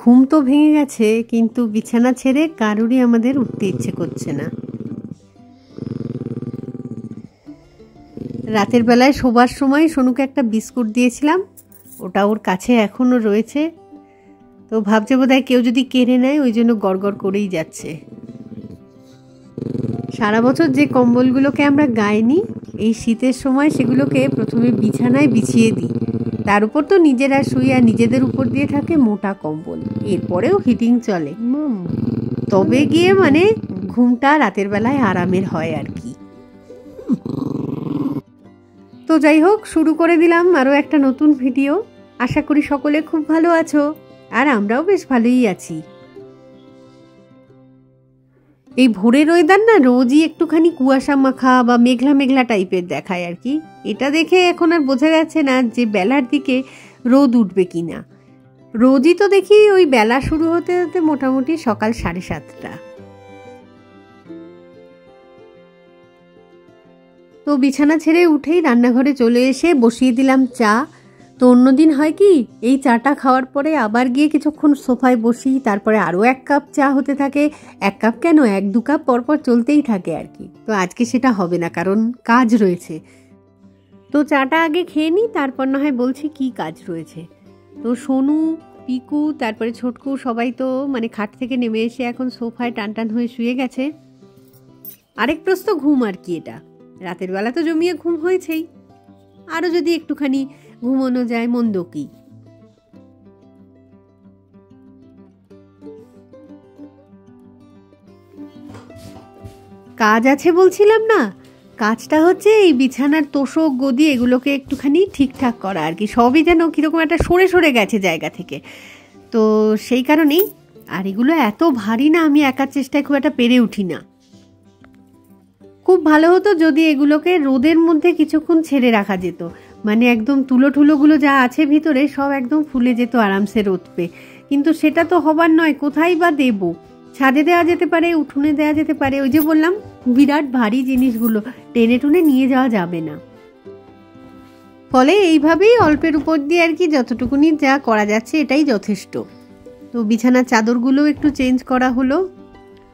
ঘুম তো ভেঙে গেছে, কিন্তু বিছানা ছেড়ে কারুরই আমাদের উঠতে ইচ্ছে করছে না। রাতের বেলায় শোবার সময় সোনুকে একটা বিস্কুট দিয়েছিলাম, ওটা ওর কাছে এখনো রয়েছে। তো ভাবছে বোধহয় কেউ যদি কেড়ে নেয়, ওই জন্য গড়গড় করেই যাচ্ছে। সারা বছর যে কম্বলগুলোকে আমরা গায়ে নিই, এই শীতের সময় সেগুলোকে প্রথমে বিছানায় বিছিয়ে দিই, তার উপর তো নিজেরা শুই আর নিজেদের উপর দিয়ে থাকে মোটা কম্বল। এরপরেও হিটিং চলে, তবে গিয়ে মানে ঘুমটা রাতের বেলায় আরামের হয় আর কি। তো যাই হোক, শুরু করে দিলাম আরও একটা নতুন ভিডিও। আশা করি সকলে খুব ভালো আছো, আর আমরাও বেশ ভালোই আছি। এই ভোরের ওয়েদার না রোজই একটুখানি কুয়াশা মাখা বা মেঘলা মেঘলা টাইপের দেখায় আর কি। এটা দেখে এখন আর বোঝা যাচ্ছে না যে বেলার দিকে রোদ উঠবে কিনা। রোজই তো দেখি ওই বেলা শুরু হতে হতে মোটামুটি সকাল 7:30। তো বিছানা ছেড়ে উঠেই রান্নাঘরে চলে এসে বসিয়ে দিলাম চা। তো অন্যদিন হয় কি, এই চাটা খাওয়ার পরে আবার গিয়ে কিছুক্ষণ সোফায় বসি, তারপরে আরও 1 কাপ চা হতে থাকে। 1 কাপ কেন, 1-2 কাপ পরপর চলতেই থাকে আর কি। তো আজকে সেটা হবে না, কারণ কাজ রয়েছে। তো চাটা আগে খেয়ে নিই, তারপর না হয় বলছি কি কাজ রয়েছে। তো সোনু, পিকু, তারপরে ছোটকু সবাই তো মানে খাট থেকে নেমে এসে এখন সোফায় টান হয়ে শুয়ে গেছে। আরেক প্রস্ত ঘুম আর কি এটা। রাতের বেলা তো জমিয়ে ঘুম হয়েছেই, আরও যদি একটুখানি ঘুমানো যায় মন্দ কি। কাজ আছে বলছিলাম না, কাজটা হচ্ছে এই বিছানার তোষক গদি এগুলোকে একটুখানি ঠিকঠাক করা আর কি। সবই যেন কীরকম একটা সরে সরে গেছে জায়গা থেকে, তো সেই কারণেই। আর এগুলো এত ভারী না, আমি একার চেষ্টায় খুব একটা পেরে উঠি না। খুব ভালো হতো যদি এগুলোকে রোদের মধ্যে কিছুক্ষণ ছেড়ে রাখা যেত, মানে একদম তুলোগুলো যা আছে ভিতরে সব একদম ফুলে যেত আরামসে রোদ পেয়ে। কিন্তু সেটা তো হবার নয়, কোথায় বা দেব? ছাদে দেওয়া যেতে পারে, উঠোনে দেওয়া যেতে পারে। ওই যে বললাম, বিরাট ভারী জিনিসগুলো টেনে টুনে নিয়ে যাওয়া যাবে না। ফলে এইভাবেই অল্পের উপর দিয়ে আর কি যতটুকুনি যা করা যাচ্ছে এটাই যথেষ্ট। তো বিছানার চাদরগুলো একটু চেঞ্জ করা হলো।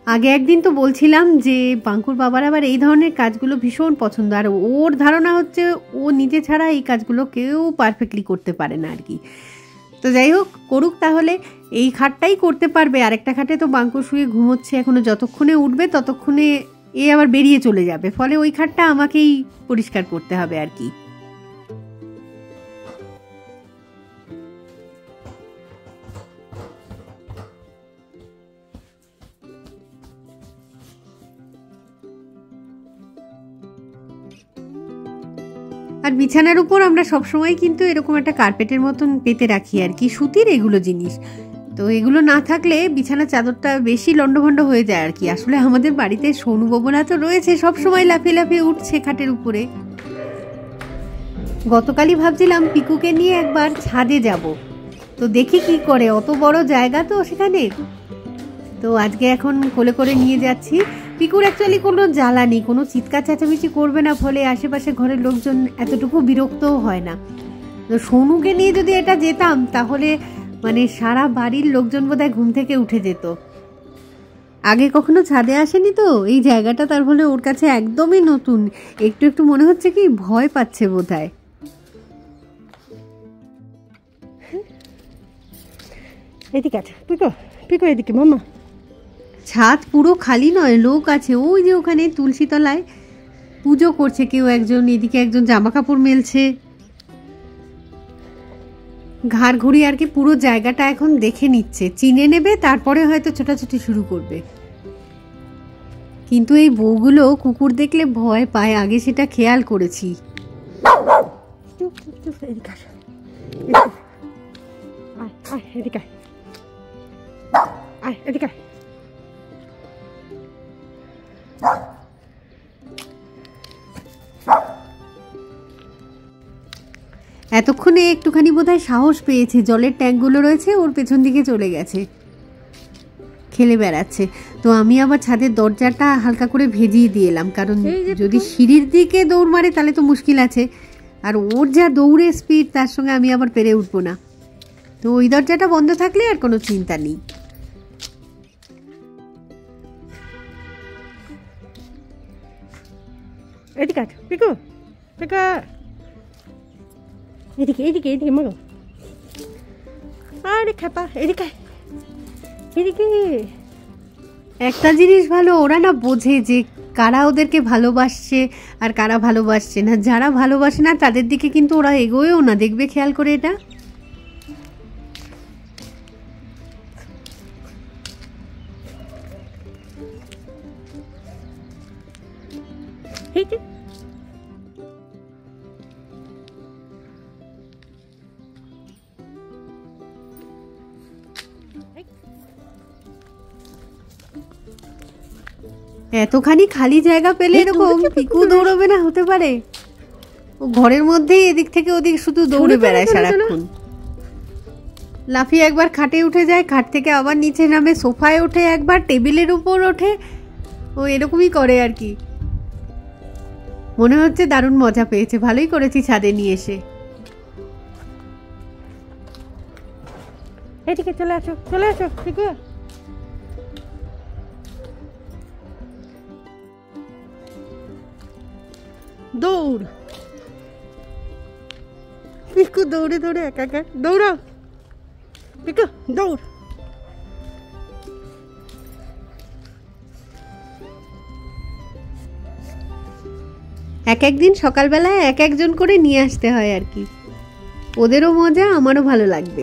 আগে একদিন তো বলছিলাম যে বাঙ্কুর বাবার আবার এই ধরনের কাজগুলো ভীষণ পছন্দ, আর ওর ধারণা হচ্ছে ও নিজে ছাড়া এই কাজগুলো কেউ পারফেক্টলি করতে পারে না আর কি। তো যাই হোক, করুক তাহলে। এই খাটটাই করতে পারবে, আরেকটা খাটে তো বাঙ্কু শুয়ে ঘুমোচ্ছে এখনো। যতক্ষণে উঠবে ততক্ষণে এ আবার বেরিয়ে চলে যাবে, ফলে ওই খাটটা আমাকেই পরিষ্কার করতে হবে আর কি। আর বিছানার উপর আমরা সবসময় কিন্তু এরকম একটা কার্পেটের মতন পেতে রাখি আর কি, সুতির এগুলো জিনিস। তো এগুলো না থাকলে বিছানার চাদরটা বেশি লন্ডভন্ড হয়ে যায় আর কি। আসলে আমাদের বাড়িতে সোনু ববনা তো রয়েছে, সবসময় লাফিয়ে লাফিয়ে উঠছে খাটের উপরে। গতকালই ভাবছিলাম পিকুকে নিয়ে একবার ছাদে যাব, তো দেখি কি করে, অত বড় জায়গা তো সেখানে। তো আজকে এখন কোলে করে নিয়ে যাচ্ছি। পিকুর অ্যাকচুয়ালি কোনো জ্বালা নেই, কোনো চিৎকার চেঁচামেচি করবে না, ফলে আশেপাশে ঘরের লোকজন এতটুকু বিরক্তও হয় না। তো সোনুকে নিয়ে যদি এটা যেতাম তাহলে মানে সারা বাড়ির লোকজন বোধহয় ঘুম থেকে উঠে যেত। আগে কখনো ছাদে আসেনি তো, এই জায়গাটা তার ফলে ওর কাছে একদমই নতুন। একটু একটু মনে হচ্ছে কি ভয় পাচ্ছে বোধহয়। এদিকে আছে পিকো, পিকো এদিকে মামা। ছাদ পুরো খালি নয়, লোক আছে। ওই যে ওখানে তুলসী তলায় পুজো করছে কেউ একজন, এদিকে একজন জামা কাপড় মেলছে। ঘাড় ঘুরি আর কি পুরো জায়গাটা এখন দেখে নিচ্ছে, চিনে নেবে, তারপরে হয়তো ছোটাছুটি শুরু করবে। কিন্তু এই বউগুলো কুকুর দেখলে ভয় পায়, আগে সেটা খেয়াল করেছি। এতক্ষণে একটুখানি বোধহয় সাহস পেয়েছে, জলের ট্যাঙ্কগুলো রয়েছে ওর পেছন দিকে চলে গেছে, খেলে বেড়াচ্ছে। তো আমি আবার ছাদের দরজাটা হালকা করে ভেজিয়ে দিয়ে এলাম, কারণ যদি সিঁড়ির দিকে দৌড় মারে তাহলে তো মুশকিল আছে, আর ওর যা দৌড়ে স্পিড তার সঙ্গে আমি আবার পেরে উঠবো না। তো ওই দরজাটা বন্ধ থাকলে আর কোনো চিন্তা নেই। এদিকে আয় পিকু, পিকু এদিকে এদিকে এদিকে মাগো। আরে খেপা এদিকে এদিকে। একটা জিনিস ভালো, ওরা না বোঝে যে কারা ওদেরকে ভালোবাসছে আর কারা ভালোবাসছে না। যারা ভালোবাসে না তাদের দিকে কিন্তু ওরা এগোয়ও না, দেখবে খেয়াল করে এটা। এতখানি খালি জায়গা পেলে এরকম পিকু দৌড়বে না? হতে পারে। ও ঘরের মধ্যেই এদিক থেকে ওদিক শুধু দৌড়ে বেড়ায় সারাক্ষণ। লাফিয়ে একবার খাটে উঠে যায়, খাট থেকে আবার নিচে নামে, সোফায় ওঠে, একবার টেবিলের উপর ওঠে। ও এরকমই করে আর কি। মনে হচ্ছে দারুণ মজা পেয়েছে। ভালোই করেছি ছাদে নিয়ে এসে। এদিকে চলে আসো, চলে আসো পিকু। দৌড় পিকু, দৌড়ে দৌড়ে একা একা দৌড়াও পিকু, দৌড়। এক একদিন সকালবেলায় এক একজন করে নিয়ে আসতে হয় আর কি। ওদেরও মজা, আমারও ভালো লাগবে।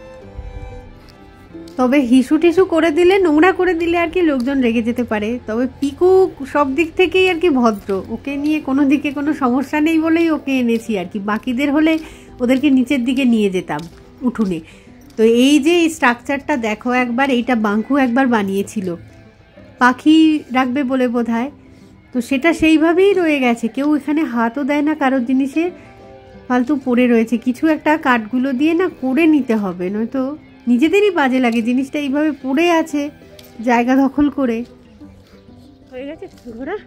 তবে হিসু টিসু করে দিলে, নোংরা করে দিলে আর কি লোকজন রেগে যেতে পারে। তবে পিকু সব দিক থেকেই আর কি ভদ্র। ওকে নিয়ে কোনো দিকে কোনো সমস্যা নেই বলেই ওকে এনেছি আর কি। বাকিদের হলে ওদেরকে নিচের দিকে নিয়ে যেতাম উঠোনে। তো এই যে এই স্ট্রাকচারটা দেখো একবার, এইটা বাঙ্কু একবার বানিয়েছিল পাখি রাখবে বলে বোধহয়। তো সেটা সেইভাবেই রয়ে গেছে। কেউ এখানে হাতও দেয় না কারোর জিনিসে, ফালতু পড়ে রয়েছে। কিছু একটা কাঠগুলো দিয়ে না করে নিতে হবে, নয়তো নিজেদেরই বাজে লাগে। জিনিসটা এইভাবে পড়ে আছে জায়গা দখল করে। হয়ে গেছে ঘোরা,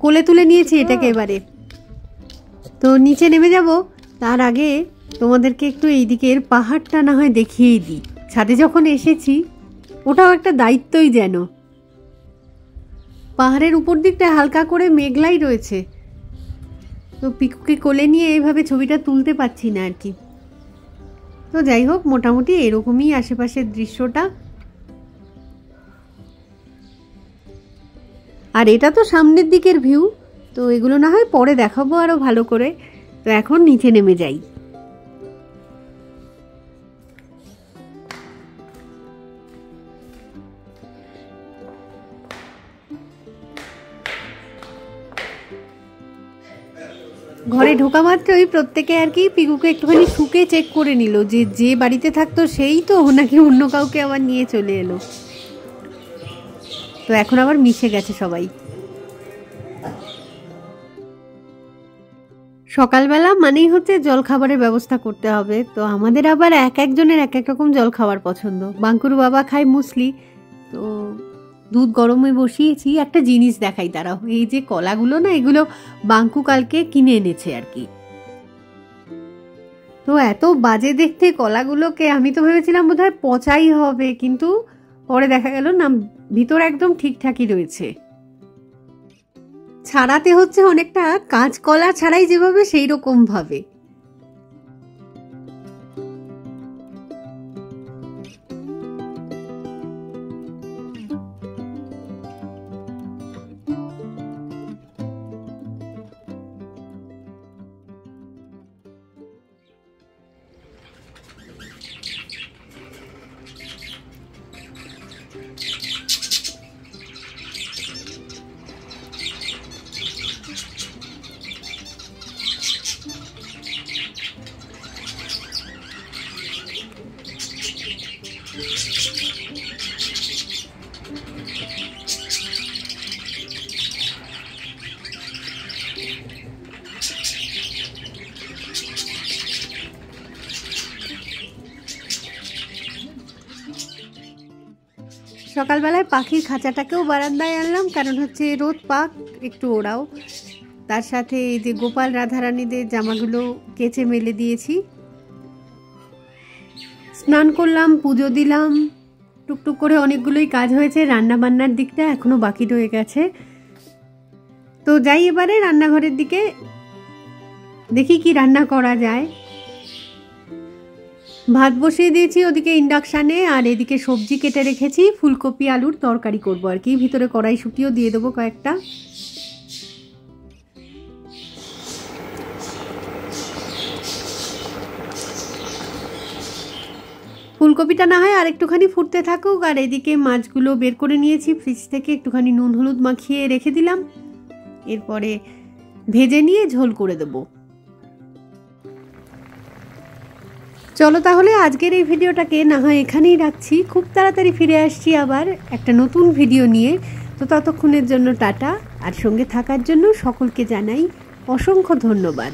কোলে তুলে নিয়েছি এটাকে এবারে। তো নিচে নেমে যাব, তার আগে তোমাদেরকে একটু এই দিকের পাহাড়টা না হয় দেখিয়েই দিই। ছাদে যখন এসেছি ওটাও একটা দায়িত্বই যেন। পাহাড়ের উপর দিকটা হালকা করে মেঘলাই রয়েছে। তো পিকুকে কোলে নিয়ে এইভাবে ছবিটা তুলতে পারছি না আর কি। তো যাই হোক, মোটামুটি এরকমই আশেপাশের দৃশ্যটা। আর এটা তো সামনের দিকের ভিউ, তো এগুলো না হয় পরে দেখাবো আরো ভালো করে। তো এখন নিচে নেমে যাই। ঘরে ঢোকা মাত্রই প্রত্যেকে আর কি পিকুকে একটুখানি শুকে চেক করে নিল যে যে বাড়িতে থাকতো সেই তো নাকি অন্য কাউকে আবার নিয়ে চলে এলো। তো এখন আবার মিশে গেছে সবাই। সকালবেলা মানেই হচ্ছে জলখাবারের ব্যবস্থা করতে হবে। তো আমাদের আবার এক একজনের এক এক রকম জলখাবার পছন্দ। বাঙ্কুর বাবা খায় মুসলি, তো দুধ গরমে বসিয়েছি। একটা জিনিস দেখাই দাঁড়াও, এই যে কলাগুলো না, এগুলো বাঙ্কু কালকে কিনে এনেছে আর কি। তো এত বাজে দেখতে কলাগুলোকে, আমি তো ভেবেছিলাম বোধহয় পচাই হবে, কিন্তু পরে দেখা গেল না, ভিতর একদম ঠিকঠাকই রয়েছে। ছাড়াতে হচ্ছে অনেকটা কাঁচকলা ছাড়াই যেভাবে, সেই রকম ভাবে। সকালবেলায় পাখির খাঁচাটাকেও বারান্দায় আনলাম, কারণ হচ্ছে রোদ পাক একটু ওরাও। তার সাথে এই যে গোপাল রাধারানীদের জামাগুলো কেচে মেলে দিয়েছি। স্নান করলাম, পুজো দিলাম, টুকটুক করে অনেকগুলোই কাজ হয়েছে। রান্না বান্নার দিকটা এখনো বাকি রয়ে গেছে। তো যাই এবারে রান্নাঘরের দিকে, দেখি কি রান্না করা যায়। ভাত বসিয়ে দিয়েছি ওদিকে ইন্ডাকশানে, আর এদিকে সবজি কেটে রেখেছি, ফুলকপি আলুর তরকারি করবো আর কি। ভিতরে কড়াইশুঁটিও দিয়ে দেবো কয়েকটা। ফুলকপিটা না হয় আর একটুখানি ফুটতে থাকুক, আর এদিকে মাছগুলো বের করে নিয়েছি ফ্রিজ থেকে, একটুখানি নুন হলুদ মাখিয়ে রেখে দিলাম। এরপরে ভেজে নিয়ে ঝোল করে দেবো। চলো তাহলে আজকের এই ভিডিওটাকে না হয় এখানেই রাখছি। খুব তাড়াতাড়ি ফিরে আসছি আবার একটা নতুন ভিডিও নিয়ে। তো ততক্ষণের জন্য টাটা, আর সঙ্গে থাকার জন্য সকলকে জানাই অসংখ্য ধন্যবাদ।